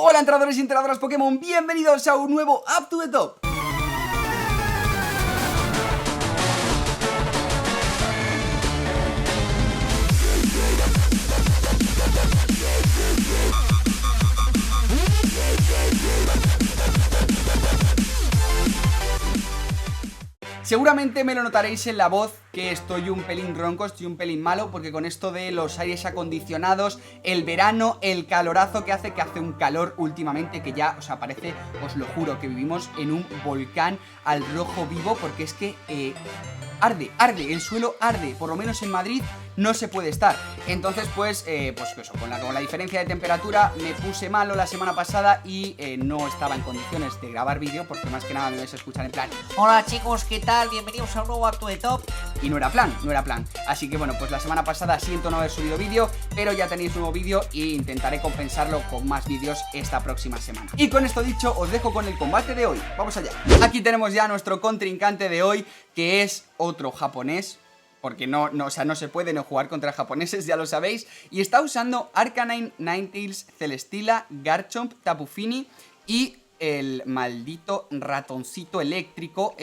Hola entrenadores y entrenadoras Pokémon, bienvenidos a un nuevo Up to the Top. Seguramente me lo notaréis en la voz que estoy un pelín ronco, estoy un pelín malo, porque con esto de los aires acondicionados, el verano, el calorazo que hace un calor últimamente que ya, parece, os lo juro, que vivimos en un volcán al rojo vivo, porque es que arde, el suelo arde, por lo menos en Madrid no se puede estar. Entonces pues eso, con la diferencia de temperatura me puse malo la semana pasada y no estaba en condiciones de grabar vídeo, porque más que nada me vais a escuchar en plan: hola chicos, ¿qué tal? Bienvenidos a un nuevo Up to the Top. Y no era plan. Así que bueno, pues la semana pasada siento no haber subido vídeo, pero ya tenéis nuevo vídeo e intentaré compensarlo con más vídeos esta próxima semana. Y con esto dicho, os dejo con el combate de hoy. Vamos allá. Aquí tenemos ya a nuestro contrincante de hoy, que es otro japonés, porque no se puede no jugar contra japoneses, ya lo sabéis. Y está usando Arcanine, Ninetales, Celesteela, Garchomp, Tapu Fini y el maldito ratoncito eléctrico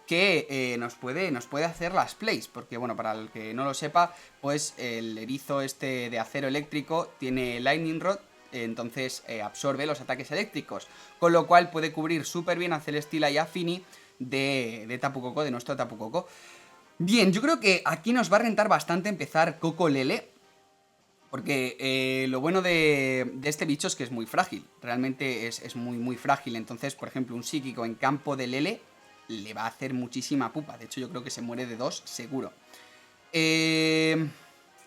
que nos puede hacer las plays. Porque bueno, para el que no lo sepa, pues el erizo de acero eléctrico tiene Lightning Rod, entonces absorbe los ataques eléctricos, con lo cual puede cubrir súper bien a Celesteela y a Fini de Tapu Koko, de nuestro Tapu Koko. Bien, yo creo que aquí nos va a rentar bastante empezar Koko Lele, porque lo bueno de este bicho es que es muy frágil. Realmente es muy frágil. Entonces, por ejemplo, un psíquico en campo de Lele le va a hacer muchísima pupa. De hecho, yo creo que se muere de 2 seguro.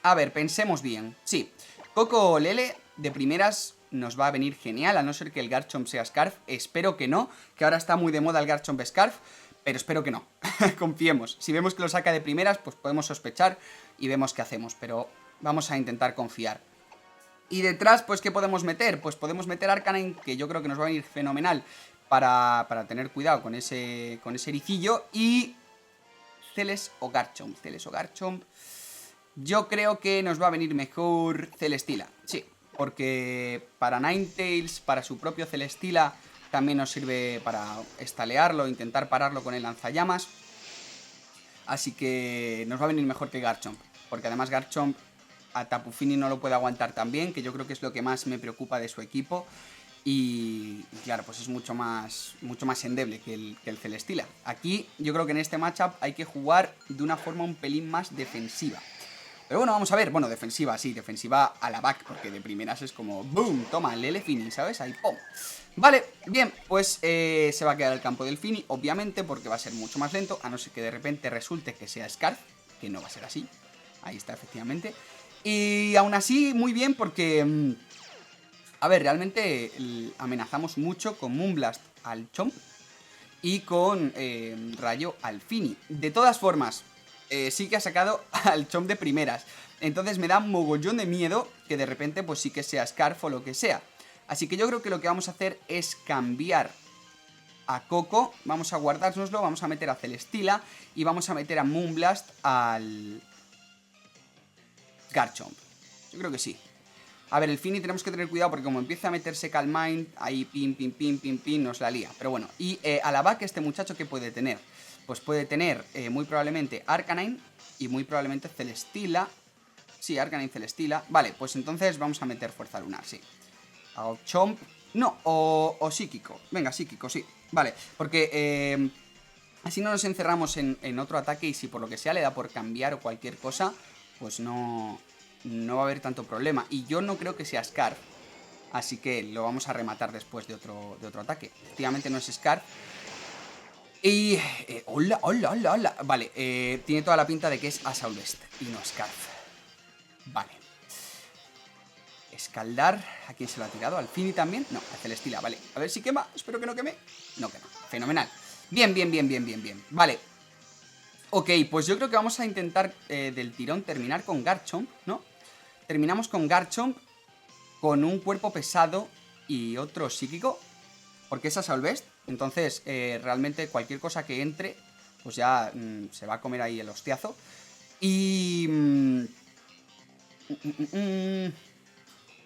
A ver, pensemos bien. Sí, Koko Lele de primeras nos va a venir genial, a no ser que el Garchomp sea Scarf. Espero que no, que ahora está muy de moda el Garchomp Scarf, pero espero que no. Confiemos. Si vemos que lo saca de primeras, pues podemos sospechar y vemos qué hacemos, pero vamos a intentar confiar. Y detrás, pues, ¿qué podemos meter? Pues podemos meter Arcanine, que yo creo que nos va a venir fenomenal para tener cuidado con ese ericillo. Y Celes o Garchomp. Yo creo que nos va a venir mejor Celesteela, sí, porque para Ninetales, para su propio Celesteela, también nos sirve para estalearlo, intentar pararlo con el lanzallamas. Así que nos va a venir mejor que Garchomp, porque además Garchomp a Tapu Fini no lo puede aguantar tan bien, que yo creo que es lo que más me preocupa de su equipo. Y claro, pues es mucho más endeble que el Celesteela. Aquí yo creo que en este matchup hay que jugar de una forma un pelín más defensiva. Pero bueno, vamos a ver. Bueno, defensiva, sí, defensiva a la back, porque de primeras es como ¡boom! Toma, Lele Fini, ¿sabes? Ahí, ¡pum! Vale, bien, pues se va a quedar el campo del Fini, obviamente, porque va a ser mucho más lento, a no ser que de repente resulte que sea Scarf, que no va a ser así. Ahí está, efectivamente. Y aún así, muy bien, porque a ver, realmente amenazamos mucho con Moonblast al Chomp y con Rayo al Fini. De todas formas, sí que ha sacado al Chomp de primeras. Entonces me da mogollón de miedo que de repente pues sí que sea Scarf o lo que sea. Así que yo creo que lo que vamos a hacer es cambiar a Koko. Vamos a guardárnoslo, vamos a meter a Celesteela y vamos a meter a Moonblast al Garchomp. Yo creo que sí. A ver, el Fini tenemos que tener cuidado porque como empieza a meterse Calm Mind, ahí pin, nos la lía. Pero bueno, y a la back este muchacho, ¿qué puede tener? Pues puede tener muy probablemente Arcanine y muy probablemente Celesteela. Sí, Arcanine, Celesteela. Vale, pues entonces vamos a meter Fuerza Lunar, sí. A Chomp. No, o Psíquico. Venga, Psíquico, sí. Vale, porque así no nos encerramos en otro ataque y si por lo que sea le da por cambiar o cualquier cosa, pues no va a haber tanto problema. Y yo no creo que sea Scarf, así que lo vamos a rematar después de otro ataque. Efectivamente no es Scarf. Y... hola. Vale, tiene toda la pinta de que es Asaulvest y no Scarf. Vale. Escaldar. ¿A quién se lo ha tirado? ¿Al Fini también? No, a Celesteela, vale. A ver si quema. Espero que no queme. No quema. Fenomenal. Bien. Vale. Ok, pues yo creo que vamos a intentar del tirón terminar con Garchomp, ¿no? Terminamos con Garchomp con un cuerpo pesado y otro psíquico, porque es Asaulvest. Entonces, realmente cualquier cosa que entre, pues ya se va a comer ahí el hostiazo. Y...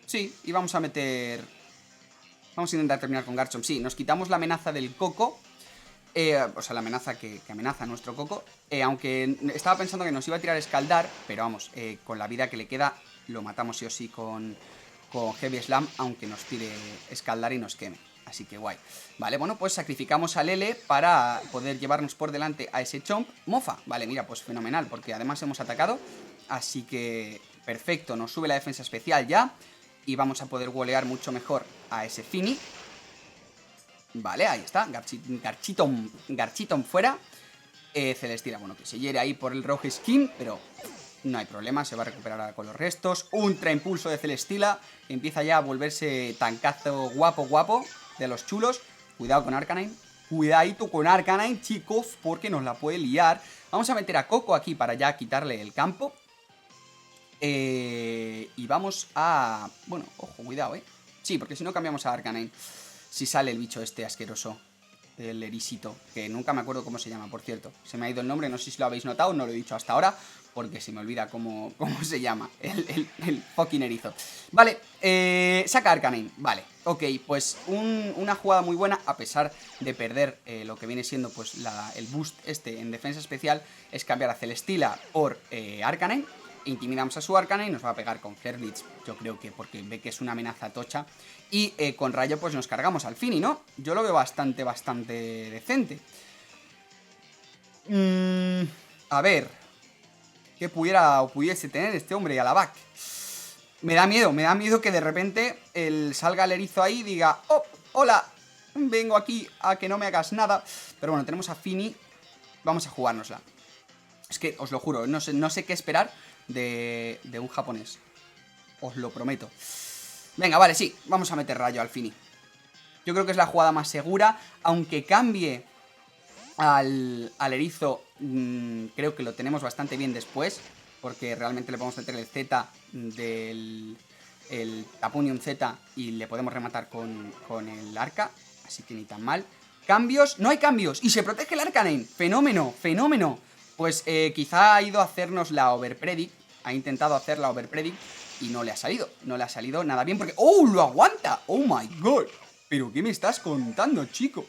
sí, y vamos a meter Vamos a intentar terminar con Garchomp. Sí, nos quitamos la amenaza del Coco. O sea, la amenaza que amenaza a nuestro Coco. Aunque estaba pensando que nos iba a tirar Escaldar, pero vamos, con la vida que le queda, lo matamos sí o sí con Heavy Slam, aunque nos tire Escaldar y nos queme. Así que guay. Vale, bueno, pues sacrificamos a Lele para poder llevarnos por delante a ese Chomp. Mofa, vale, mira, pues fenomenal, porque además hemos atacado. Así que perfecto, nos sube la defensa especial ya. Y vamos a poder golear mucho mejor a ese Fini. Vale, ahí está, Garchiton fuera. Celestina, bueno, que se hiere ahí por el Rogue Skin, pero no hay problema, se va a recuperar ahora con los restos. Ultra impulso de Celestila, empieza ya a volverse tancazo guapo de los chulos. Cuidado con Arcanine, cuidadito con Arcanine, chicos, porque nos la puede liar. Vamos a meter a Coco aquí para ya quitarle el campo. Y vamos a... Bueno, ojo, cuidado, Sí, porque si no cambiamos a Arcanine. Si sale el bicho este asqueroso, el erisito, que nunca me acuerdo cómo se llama, por cierto. Se me ha ido el nombre, no sé si lo habéis notado, no lo he dicho hasta ahora, porque se me olvida cómo se llama, el fucking erizo. Vale, saca Arcanine, vale, ok, pues una jugada muy buena, a pesar de perder lo que viene siendo pues el boost este en defensa especial, es cambiar a Celestila por Arcanine. Intimidamos a su Arcanine y nos va a pegar con Flare Blitz, yo creo que porque ve que es una amenaza tocha. Y con Rayo pues nos cargamos al Fini, ¿no? Yo lo veo bastante decente. A ver, ¿qué pudiese tener este hombre a la back? Me da miedo que de repente salga el erizo ahí y diga, oh, hola, vengo aquí a que no me hagas nada. Pero bueno, tenemos a Fini, vamos a jugárnosla. Es que, os lo juro, no sé qué esperar de un japonés. Os lo prometo. Venga, vale, sí, vamos a meter Rayo al Fini. Yo creo que es la jugada más segura. Aunque cambie al erizo, creo que lo tenemos bastante bien después, porque realmente le podemos meter el Z del Tapunium Z y le podemos rematar con el Arca. Así que ni tan mal. ¿Cambios? No hay cambios. Y se protege el Arcanine. Fenómeno. Pues quizá ha ido a hacernos la Overpredict. Ha intentado hacer la Overpredict y no le ha salido nada bien porque... ¡Oh, lo aguanta! ¡Oh, my God! ¿Pero qué me estás contando, chico?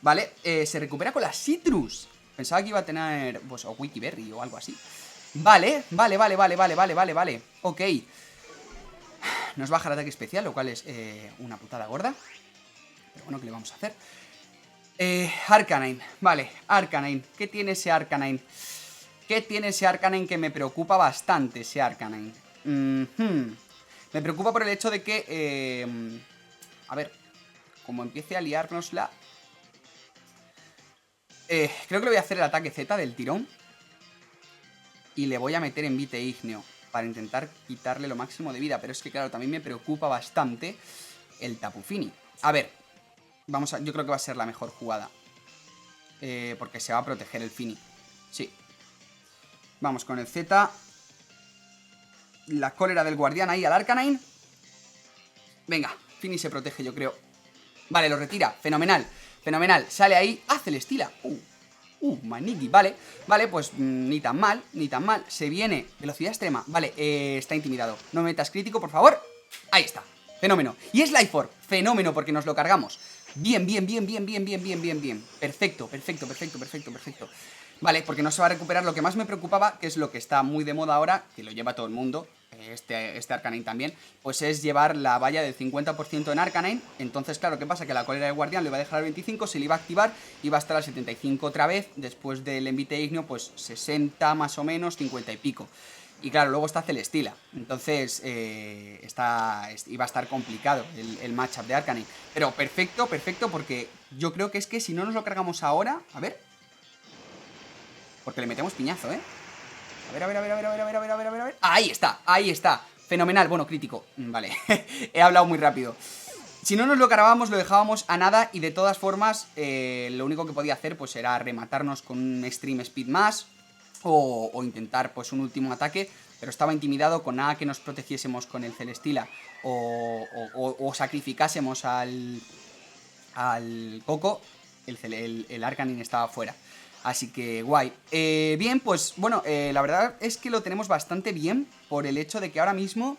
Vale, se recupera con la Citrus. Pensaba que iba a tener, pues, o Wikiberry o algo así. Vale. Ok. Nos baja el ataque especial, lo cual es una putada gorda. Pero bueno, ¿qué le vamos a hacer? Arcanine, vale, Arcanine. ¿Qué tiene ese Arcanine? Que me preocupa bastante, ese Arcanine? Me preocupa por el hecho de que... a ver, como empiece a liárnosla... creo que le voy a hacer el ataque Z del tirón. Y le voy a meter en Vite Igneo para intentar quitarle lo máximo de vida. Pero es que claro, también me preocupa bastante el Tapu Fini. A ver, yo creo que va a ser la mejor jugada. Porque se va a proteger el Fini. Sí. Vamos con el Z. La cólera del guardián ahí al Arcanine. Venga, Fini se protege, yo creo. Vale, lo retira, fenomenal. Sale ahí, Celestila. Maniki, vale, pues ni tan mal. Se viene, velocidad extrema. Vale, está intimidado. No me metas crítico, por favor. Ahí está, fenómeno. Y es Life Orb, fenómeno, porque nos lo cargamos. Bien. Perfecto. Vale, porque no se va a recuperar. Lo que más me preocupaba, que es lo que está muy de moda ahora, que lo lleva todo el mundo, este Arcanine también, pues es llevar la valla del 50% en Arcanine. Entonces, claro, ¿qué pasa? Que la cólera de guardián le va a dejar al 25, se le iba a activar y va a estar al 75 otra vez. Después del Envite Igneo, pues 60 más o menos, 50 y pico. Y claro, luego está Celestila. Entonces, iba a estar complicado el matchup de Arcanine. Pero perfecto, porque yo creo que es que si no nos lo cargamos ahora... A ver... Porque le metemos piñazo, ¿eh? A ver. Ahí está. Fenomenal. Bueno, crítico. Vale. He hablado muy rápido. Si no nos lo cargábamos, lo dejábamos a nada. Y de todas formas, lo único que podía hacer pues era rematarnos con un Extreme Speed más. O intentar pues un último ataque. Pero estaba intimidado, con nada que nos protegiésemos con el Celestila. O sacrificásemos al Coco. El Arcanine estaba fuera. Así que guay. Bien, pues bueno, la verdad es que lo tenemos bastante bien por el hecho de que ahora mismo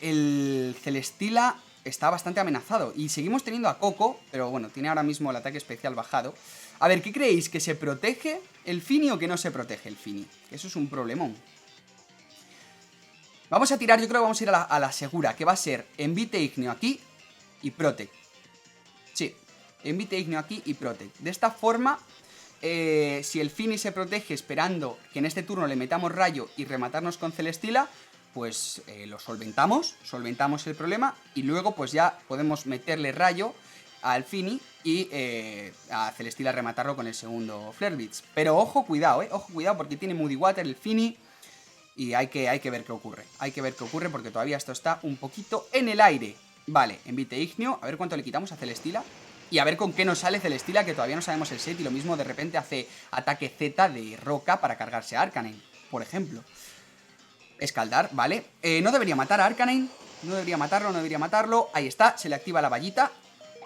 el Celesteela está bastante amenazado. Y seguimos teniendo a Coco, pero bueno, tiene ahora mismo el ataque especial bajado. A ver, ¿qué creéis? ¿Que se protege el Fini o que no se protege el Fini? Eso es un problemón. Vamos a tirar, yo creo que vamos a ir a la segura, que va a ser Envite Igneo aquí y Protect. Sí, Envite Igneo aquí y Protect. De esta forma, si el Fini se protege esperando que en este turno le metamos rayo y rematarnos con Celesteela, pues lo solventamos el problema y luego pues ya podemos meterle rayo al Fini y a Celesteela rematarlo con el segundo Flare Blitz. Pero ojo, cuidado, ojo, cuidado, porque tiene Muddy Water el Fini y hay que ver qué ocurre. Hay que ver qué ocurre porque todavía esto está un poquito en el aire. Vale, Envite Igneo, a ver cuánto le quitamos a Celesteela. Y a ver con qué nos sale Celesteela, que todavía no sabemos el set. Y lo mismo de repente hace ataque Z de roca para cargarse a Arcanine, por ejemplo. Escaldar, vale. No debería matar a Arcanine. No debería matarlo. Ahí está, se le activa la vallita.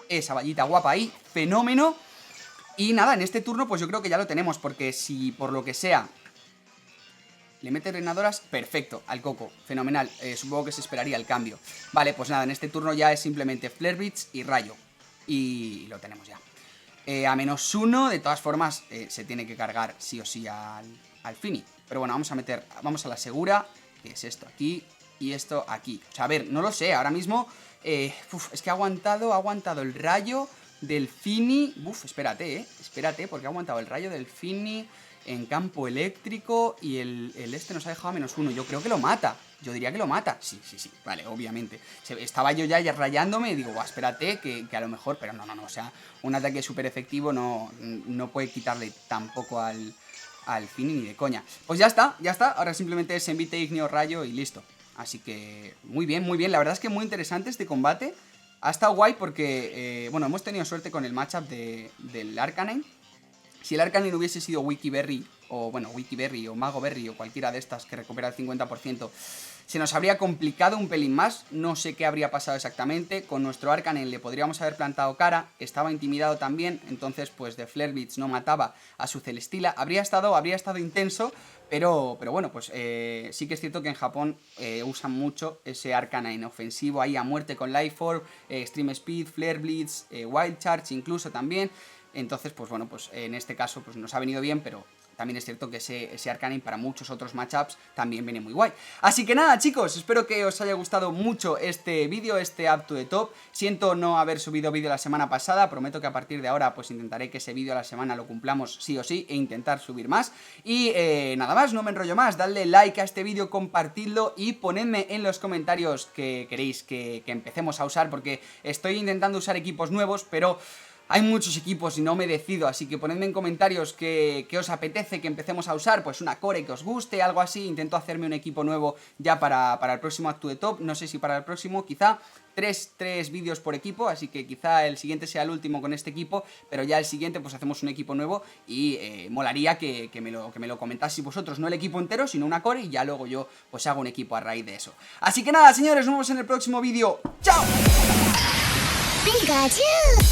Esa vallita guapa ahí, fenómeno. Y nada, en este turno pues yo creo que ya lo tenemos. Porque si por lo que sea le mete drenadoras, perfecto, al Coco, fenomenal. Supongo que se esperaría el cambio. Vale, pues nada, en este turno ya es simplemente Flare Blitz y rayo. Y lo tenemos ya. A -1, de todas formas, se tiene que cargar sí o sí al Fini. Pero bueno, vamos a la segura, que es esto aquí y esto aquí. O sea, a ver, no lo sé, ahora mismo es que ha aguantado el rayo del Fini. Espérate, porque ha aguantado el rayo del Fini en campo eléctrico y el este nos ha dejado a -1. Yo creo que lo mata. Yo diría que lo mata. Sí, vale, obviamente. Estaba yo ya rayándome y digo, espérate, que a lo mejor... Pero no, o sea, un ataque súper efectivo no puede quitarle tampoco al Fini ni de coña. Pues ya está. Ahora simplemente es Envite Igneo, rayo y listo. Así que muy bien. La verdad es que muy interesante este combate. Ha estado guay porque, bueno, hemos tenido suerte con el matchup del Arcanine. Si el Arcanine hubiese sido Wikiberry, o bueno, Wikiberry o Mago Berry o cualquiera de estas que recupera el 50%, se nos habría complicado un pelín más. No sé qué habría pasado exactamente. Con nuestro Arcanine le podríamos haber plantado cara. Estaba intimidado también, entonces pues de Flare Blitz no mataba a su Celesteela. Habría estado intenso, pero bueno, pues sí que es cierto que en Japón usan mucho ese Arcanine ofensivo ahí a muerte con Life Orb, Extreme Speed, Flare Blitz, Wild Charge incluso también. Entonces, pues bueno, pues en este caso pues nos ha venido bien, pero también es cierto que ese Arcanine para muchos otros matchups también viene muy guay. Así que nada, chicos, espero que os haya gustado mucho este vídeo, este Up to the Top. Siento no haber subido vídeo la semana pasada, prometo que a partir de ahora pues intentaré que ese vídeo a la semana lo cumplamos sí o sí e intentar subir más. Y nada más, no me enrollo más, dadle like a este vídeo, compartidlo y ponedme en los comentarios que queréis que empecemos a usar, porque estoy intentando usar equipos nuevos, pero... hay muchos equipos y no me decido, así que ponedme en comentarios qué os apetece que empecemos a usar, pues una core que os guste, algo así. Intento hacerme un equipo nuevo ya para el próximo Up to the Top, no sé si para el próximo, quizá tres vídeos por equipo, así que quizá el siguiente sea el último con este equipo, pero ya el siguiente pues hacemos un equipo nuevo y molaría que me lo comentaseis vosotros, no el equipo entero, sino una core y ya luego yo pues hago un equipo a raíz de eso. Así que nada, señores, nos vemos en el próximo vídeo. ¡Chao! Pikachu!